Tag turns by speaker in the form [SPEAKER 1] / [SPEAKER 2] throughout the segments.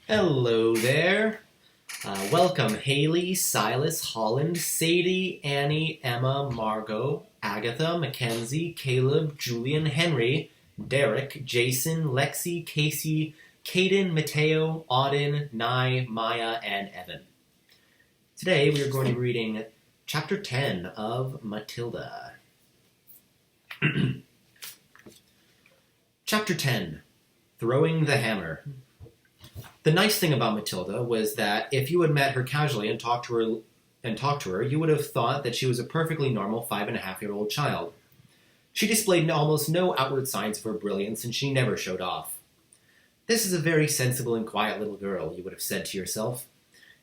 [SPEAKER 1] Hello there. Welcome Haley, Silas, Holland, Sadie, Annie, Emma, Margot, Agatha, Mackenzie, Caleb, Julian, Henry, Derek, Jason, Lexi, Casey, Caden, Mateo, Auden, Nye, Maya, and Evan. Today we are going to be reading Chapter 10 of Matilda. Chapter 10, Throwing the Hammer. The nice thing about Matilda was that if you had met her casually and talked to her, you would have thought that she was a perfectly normal 5.5-year-old child. She displayed almost no outward signs of her brilliance, and she never showed off. This is a very sensible and quiet little girl, you would have said to yourself.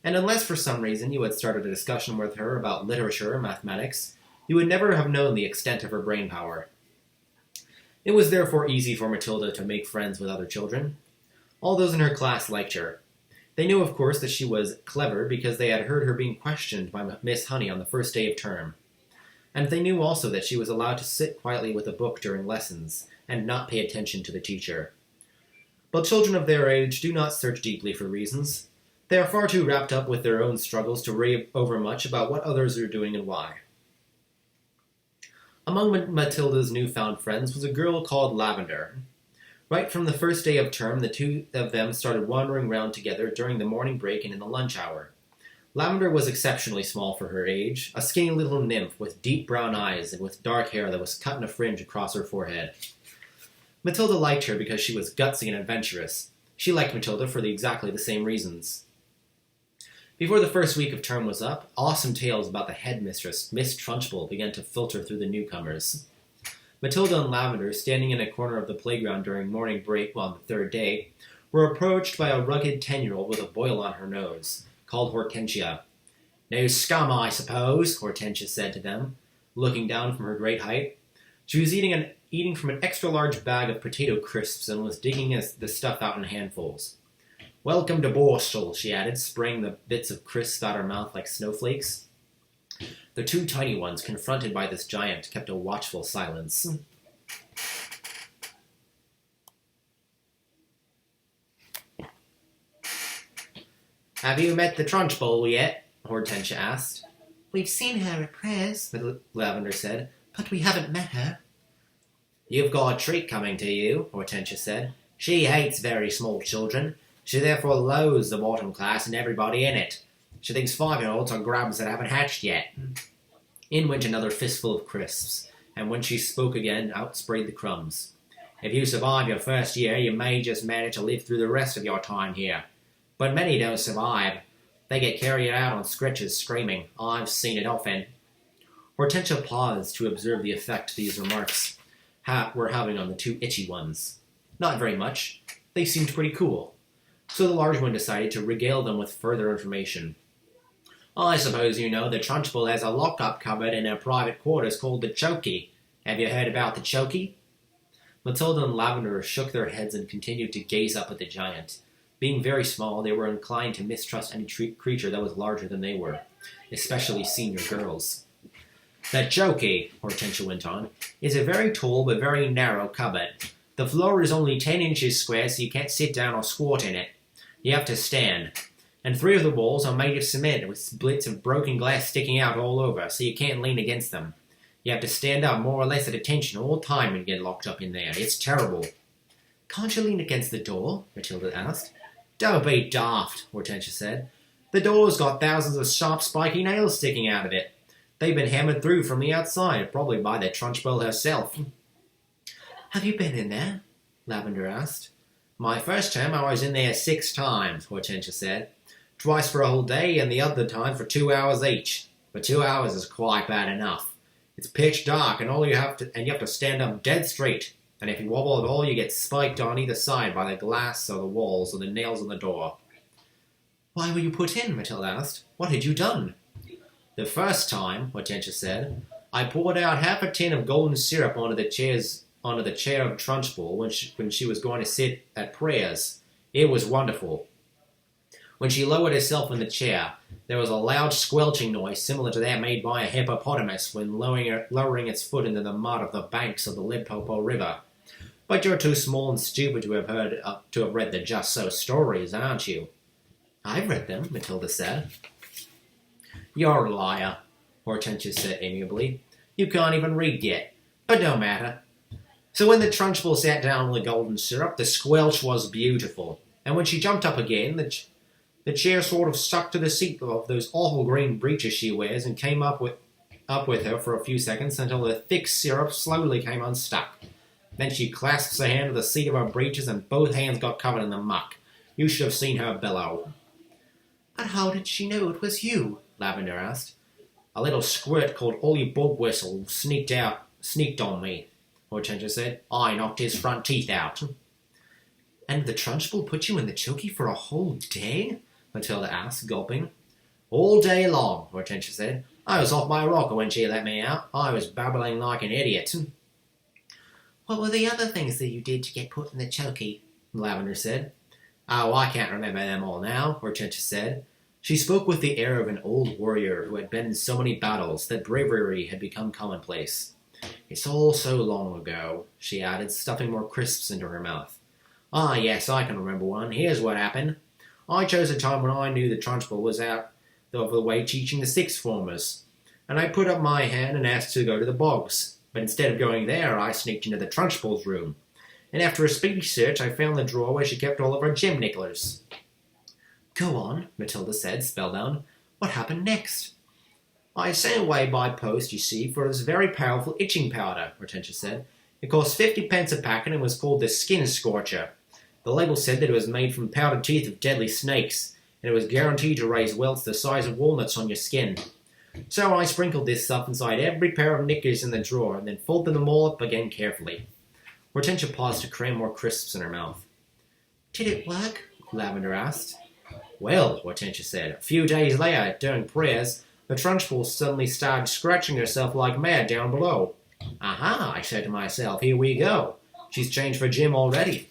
[SPEAKER 1] And unless for some reason you had started a discussion with her about literature or mathematics, you would never have known the extent of her brain power. It was therefore easy for Matilda to make friends with other children. All those in her class liked her. They knew, of course, that she was clever because they had heard her being questioned by Miss Honey on the first day of term. And they knew also that she was allowed to sit quietly with a book during lessons and not pay attention to the teacher. But children of their age do not search deeply for reasons. They are far too wrapped up with their own struggles to rave over much about what others are doing and why. Among Matilda's newfound friends was a girl called Lavender. Right from the first day of term, the two of them started wandering round together during the morning break and in the lunch hour. Lavender was exceptionally small for her age, a skinny little nymph with deep brown eyes and with dark hair that was cut in a fringe across her forehead. Matilda liked her because she was gutsy and adventurous. She liked Matilda for exactly the same reasons. Before the first week of term was up, awesome tales about the headmistress, Miss Trunchbull, began to filter through the newcomers. Matilda and Lavender, standing in a corner of the playground during morning break on the third day, were approached by a rugged 10-year-old with a boil on her nose, called Hortensia. "No scum, I suppose," Hortensia said to them, looking down from her great height. She was eating from an extra-large bag of potato crisps and was digging the stuff out in handfuls. "Welcome to Borstal," she added, spraying the bits of crisps out her mouth like snowflakes. The two tiny ones, confronted by this giant, kept a watchful silence. "Have you met the Trunchbull yet?" Hortensia asked.
[SPEAKER 2] "We've seen her at prayers,"
[SPEAKER 1] Lavender said,
[SPEAKER 2] "but we haven't met her."
[SPEAKER 1] "You've got a treat coming to you," Hortensia said. "She hates very small children. She therefore loathes the bottom class and everybody in it. She thinks 5-year-olds are grubs that haven't hatched yet." In went another fistful of crisps, and when she spoke again, out sprayed the crumbs. "If you survive your first year, you may just manage to live through the rest of your time here. But many don't survive. They get carried out on stretchers screaming. I've seen it often." Hortensia paused to observe the effect these remarks were having on the two itchy ones. Not very much. They seemed pretty cool. So the large one decided to regale them with further information. "I suppose you know the Trunchbull has a lock-up cupboard in her private quarters called the Chokey. Have you heard about the Chokey?" Matilda and Lavender shook their heads and continued to gaze up at the giant. Being very small, they were inclined to mistrust any creature that was larger than they were, especially senior girls. "The Chokey," Hortensia went on, "is a very tall but very narrow cupboard. The floor is only 10 inches square, so you can't sit down or squat in it. You have to stand. And 3 of the walls are made of cement with bits of broken glass sticking out all over, so you can't lean against them. You have to stand up more or less at attention all the time when you get locked up in there. It's terrible."
[SPEAKER 2] "Can't you lean against the door?"
[SPEAKER 1] Matilda asked. "Don't be daft," Hortensia said. "The door's got thousands of sharp spiky nails sticking out of it. They've been hammered through from the outside, probably by the Trunchbull herself."
[SPEAKER 2] "Have you been in there?"
[SPEAKER 1] Lavender asked. "My first term I was in there 6 times, Hortensia said. Twice for a whole day, and the other time for 2 hours each. But 2 hours is quite bad enough. It's pitch dark, and you have to stand up dead straight. And if you wobble at all, you get spiked on either side by the glass or the walls or the nails on the door."
[SPEAKER 2] "Why were you put in?" Matilda asked. "What had you done?"
[SPEAKER 1] "The first time," Hortensia said, "I poured out half a tin of golden syrup onto the chair of Trunchbull when she was going to sit at prayers. It was wonderful. When she lowered herself in the chair, there was a loud squelching noise similar to that made by a hippopotamus when lowering its foot into the mud of the banks of the Limpopo River. But you're too small and stupid to have read the Just So stories, aren't you?
[SPEAKER 2] I've read them, Matilda said.
[SPEAKER 1] You're a liar, Hortensia said amiably. You can't even read yet. But no matter. So when the Trunchbull sat down on the golden syrup, the squelch was beautiful. And when she jumped up again, the chair sort of stuck to the seat of those awful green breeches she wears and came up with her for a few seconds until the thick syrup slowly came unstuck. Then she clasped her hand to the seat of her breeches and both hands got covered in the muck. You should have seen her bellow.
[SPEAKER 2] But how did she know it was you? Lavender asked.
[SPEAKER 1] A little squirt called Ollie Bogwhistle sneaked on me, Hortensia said. I knocked his front teeth out.
[SPEAKER 2] And the Trunchbull put you in the chokey for a whole day? Matilda asked, gulping.
[SPEAKER 1] All day long, Hortensia said. I was off my rocker when she let me out. I was babbling like an idiot.
[SPEAKER 2] What were the other things that you did to get put in the chokey?
[SPEAKER 1] Lavender said. Oh, I can't remember them all now, Hortensia said. She spoke with the air of an old warrior who had been in so many battles that bravery had become commonplace. It's all so long ago, she added, stuffing more crisps into her mouth. Ah, yes, I can remember one. Here's what happened. I chose a time when I knew the Trunchbull was out of the way teaching the sixth formers, and I put up my hand and asked to go to the bogs. But instead of going there, I sneaked into the Trunchbull's room, and after a speedy search, I found the drawer where she kept all of her gem nicklers.
[SPEAKER 2] Go on, Matilda said, spellbound. What happened next?
[SPEAKER 1] I sent away by post, you see, for this very powerful itching powder, Hortensia said. It cost 50 pence a packet and was called the Skin Scorcher. The label said that it was made from powdered teeth of deadly snakes, and it was guaranteed to raise welts the size of walnuts on your skin. So I sprinkled this stuff inside every pair of knickers in the drawer, and then folded them all up again carefully. Hortensia paused to cram more crisps in her mouth.
[SPEAKER 2] Did it work? Lavender asked.
[SPEAKER 1] Well, Hortensia said, a few days later, during prayers, the Trunchbull suddenly started scratching herself like mad down below. Aha, I said to myself, here we go. She's changed for Jim already.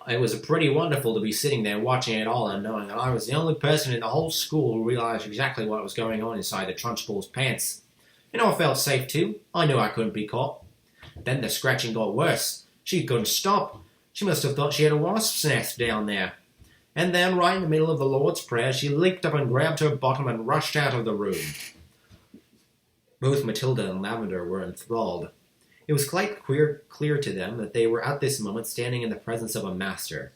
[SPEAKER 1] It was pretty wonderful to be sitting there watching it all and knowing that I was the only person in the whole school who realized exactly what was going on inside the Trunchbull's pants. I felt safe too. I knew I couldn't be caught. Then the scratching got worse. She couldn't stop. She must have thought she had a wasp's nest down there. And then, right in the middle of the Lord's Prayer, she leaped up and grabbed her bottom and rushed out of the room. Both Matilda and Lavender were enthralled. It was quite clear to them that they were at this moment standing in the presence of a master.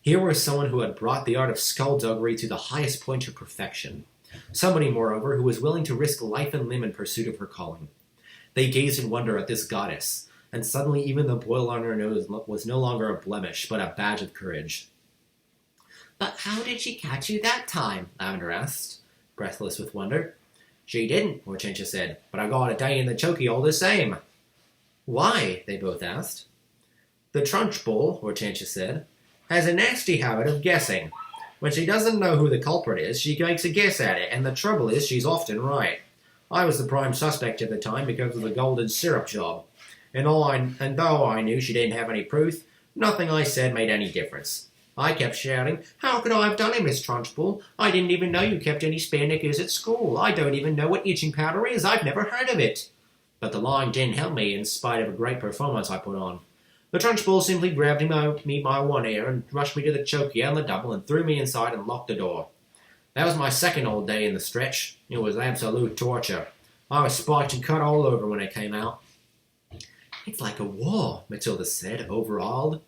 [SPEAKER 1] Here was someone who had brought the art of skullduggery to the highest point of perfection. Somebody, moreover, who was willing to risk life and limb in pursuit of her calling. They gazed in wonder at this goddess, and suddenly even the boil on her nose was no longer a blemish, but a badge of courage.
[SPEAKER 2] But how did she catch you that time? Lavender asked, breathless with wonder.
[SPEAKER 1] She didn't, Hortensia said, but I got a day in the chokey all the same.
[SPEAKER 2] Why? They both asked.
[SPEAKER 1] The Trunchbull, Hortensia said, has a nasty habit of guessing. When she doesn't know who the culprit is, she makes a guess at it, and the trouble is she's often right. I was the prime suspect at the time because of the golden syrup job, and though I knew she didn't have any proof, nothing I said made any difference. I kept shouting, how could I have done it, Miss Trunchbull? I didn't even know you kept any spare knickers at school. I don't even know what itching powder is. I've never heard of it. But the lying didn't help me in spite of a great performance I put on. The Trunchbull simply grabbed me by one ear and rushed me to the chokey on the double and threw me inside and locked the door. That was my second old day in the stretch. It was absolute torture. I was spiked and cut all over when it came out.
[SPEAKER 2] It's like a war, Matilda said, overawed.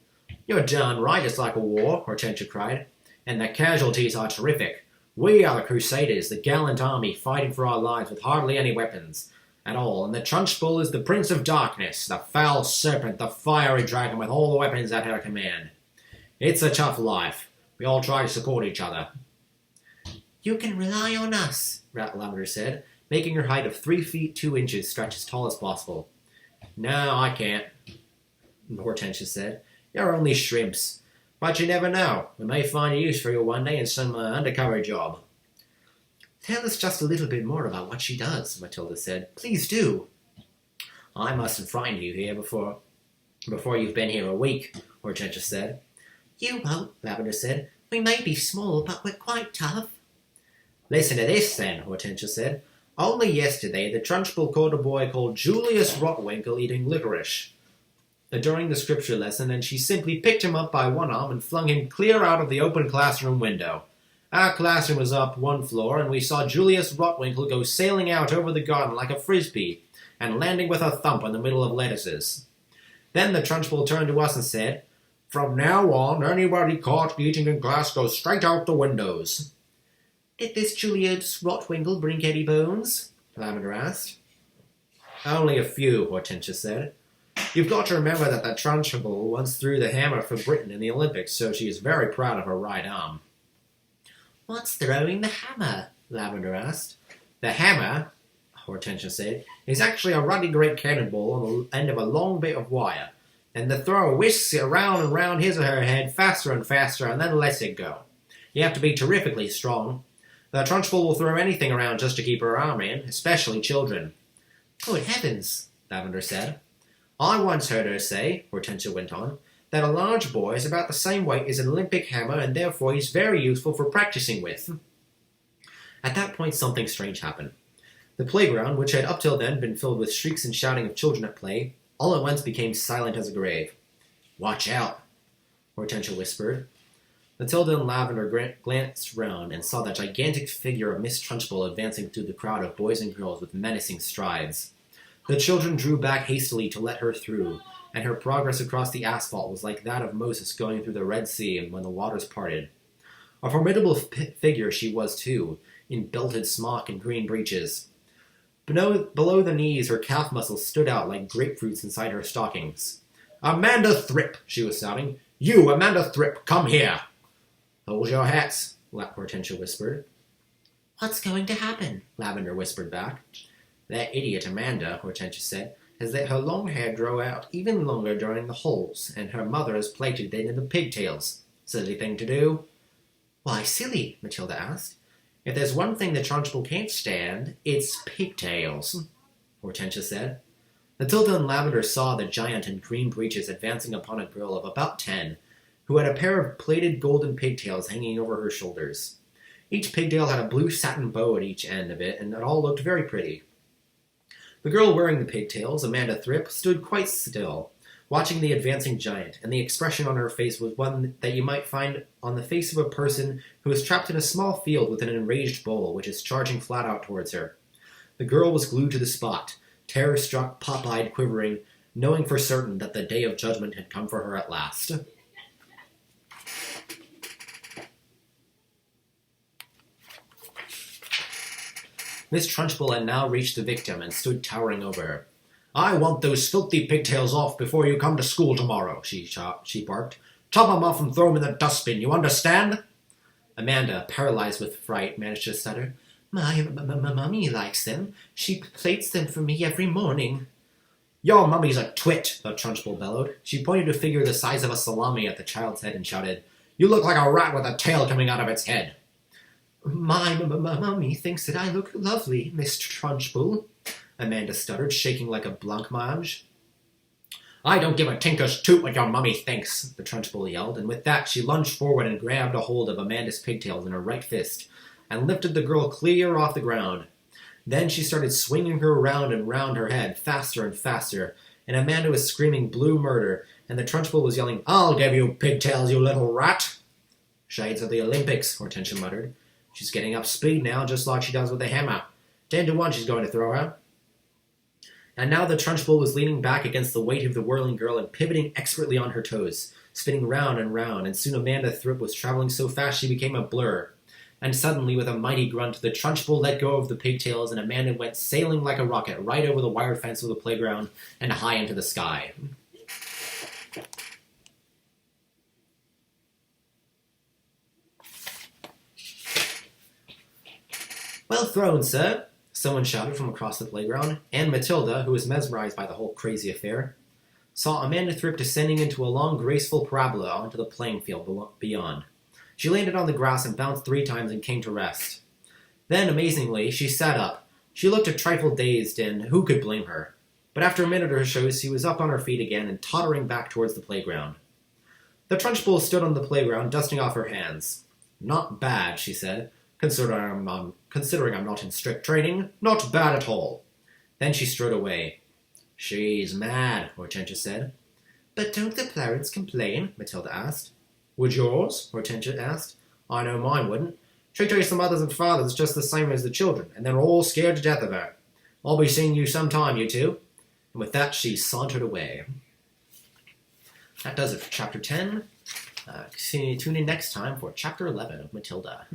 [SPEAKER 1] You're darn right it's like a war, Hortensia cried. And the casualties are terrific. We are the Crusaders, the gallant army fighting for our lives with hardly any weapons at all, and the Trunchbull is the Prince of Darkness, the foul serpent, the fiery dragon with all the weapons at her command. It's a tough life. We all try to support each other.
[SPEAKER 2] You can rely on us, Lavender said,
[SPEAKER 1] making her height of 3 feet 2 inches stretch as tall as possible. No, I can't, Hortensia said. You're only shrimps. But you never know. We may find a use for you one day in some undercover job.
[SPEAKER 2] Tell us just a little bit more about what she does, Matilda said. Please do.
[SPEAKER 1] I mustn't frighten you here before you've been here a week, Hortensia said.
[SPEAKER 2] You won't, Lavender said. We may be small, but we're quite tough.
[SPEAKER 1] Listen to this, then, Hortensia said. Only yesterday, the Trunchbull caught a boy called Julius Rotwinkle eating licorice. during the scripture lesson, and she simply picked him up by one arm and flung him clear out of the open classroom window. Our classroom was up one floor, and we saw Julius Rotwinkle go sailing out over the garden like a frisbee, and landing with a thump in the middle of lettuces. Then the Trunchbull turned to us and said, "From now on, anybody caught eating in class goes straight out the windows."
[SPEAKER 2] "Did this Julius Rotwinkle bring any bones?" Lavender asked.
[SPEAKER 1] "Only a few," Hortensia said. "You've got to remember that the Trunchbull once threw the hammer for Britain in the Olympics, so she is very proud of her right arm."
[SPEAKER 2] "What's throwing the hammer?" Lavender asked.
[SPEAKER 1] "The hammer," Hortensia said, "is actually a ruddy great cannonball on the end of a long bit of wire, and the thrower whisks it around and round his or her head faster and faster and then lets it go. You have to be terrifically strong. The Trunchbull will throw anything around just to keep her arm in, especially children."
[SPEAKER 2] "Good heavens," Lavender said.
[SPEAKER 1] "I once heard her say," Hortensia went on, "that a large boy is about the same weight as an Olympic hammer, and therefore he's very useful for practicing with." At that point, something strange happened. The playground, which had up till then been filled with shrieks and shouting of children at play, all at once became silent as a grave. "Watch out," Hortensia whispered. Matilda and Lavender glanced round and saw the gigantic figure of Miss Trunchbull advancing through the crowd of boys and girls with menacing strides. The children drew back hastily to let her through, and her progress across the asphalt was like that of Moses going through the Red Sea when the waters parted. A formidable figure she was, too, in belted smock and green breeches. Below the knees, her calf muscles stood out like grapefruits inside her stockings. "Amanda Thrip," she was shouting. "You, Amanda Thrip, come here." "Hold your hats," Hortensia whispered.
[SPEAKER 2] "What's going to happen?"
[SPEAKER 1] Lavender whispered back. "That idiot Amanda," Hortensia said, "has let her long hair grow out even longer during the holes, and her mother has plaited it into pigtails. Silly thing to do."
[SPEAKER 2] "Why silly?" Matilda asked.
[SPEAKER 1] "If there's one thing the Trunchbull can't stand, it's pigtails," Hortensia said. Matilda and Lavender saw the giant in green breeches advancing upon a girl of about 10, who had a pair of plaited golden pigtails hanging over her shoulders. Each pigtail had a blue satin bow at each end of it, and it all looked very pretty. The girl wearing the pigtails, Amanda Thrip, stood quite still, watching the advancing giant, and the expression on her face was one that you might find on the face of a person who is trapped in a small field with an enraged bull which is charging flat out towards her. The girl was glued to the spot, terror-struck, pop-eyed, quivering, knowing for certain that the day of judgment had come for her at last. Miss Trunchbull had now reached the victim and stood towering over her. "I want those filthy pigtails off before you come to school tomorrow," she barked. "Chop 'em off and throw 'em in the dustbin, you understand?" Amanda, paralyzed with fright, managed to stutter, My mummy likes them. She plates them for me every morning." "Your mummy's a twit," the Trunchbull bellowed. She pointed a figure the size of a salami at the child's head and shouted, "You look like a rat with a tail coming out of its head."
[SPEAKER 2] "My mummy thinks that I look lovely, Miss Trunchbull,"
[SPEAKER 1] Amanda stuttered, shaking like a blancmange. "I don't give a tinker's toot what your mummy thinks," the Trunchbull yelled, and with that she lunged forward and grabbed a hold of Amanda's pigtails in her right fist, and lifted the girl clear off the ground. Then she started swinging her round and round her head, faster and faster, and Amanda was screaming blue murder, and the Trunchbull was yelling, "I'll give you pigtails, you little rat!" "Shades of the Olympics," Hortensia muttered. "She's getting up speed now, just like she does with the hammer. 10-1 she's going to throw her." And now the Trunchbull was leaning back against the weight of the whirling girl and pivoting expertly on her toes, spinning round, and soon Amanda Thrip was traveling so fast she became a blur. And suddenly, with a mighty grunt, the Trunchbull let go of the pigtails, and Amanda went sailing like a rocket right over the wire fence of the playground and high into the sky. "Well thrown, sir," someone shouted from across the playground, and Matilda, who was mesmerized by the whole crazy affair, saw Amanda Thrip descending into a long, graceful parabola onto the playing field beyond. She landed on the grass and bounced 3 times and came to rest. Then, amazingly, she sat up. She looked a trifle dazed, and who could blame her? But after a minute or so, she was up on her feet again and tottering back towards the playground. The Trunchbull stood on the playground, dusting off her hands. "Not bad," she said, considering I'm not in strict training. "Not bad at all." Then she strode away. "She's mad," Hortensia said.
[SPEAKER 2] But don't the parents complain? Matilda asked.
[SPEAKER 1] Would yours?
[SPEAKER 2] Hortensia asked.
[SPEAKER 1] I know mine wouldn't. She treats the mothers and fathers just the same as the children, and they're all scared to death of her. I'll be seeing you sometime, you two.
[SPEAKER 2] And with that, she sauntered away. That does it for Chapter 10. Tune in next time for Chapter 11 of Matilda.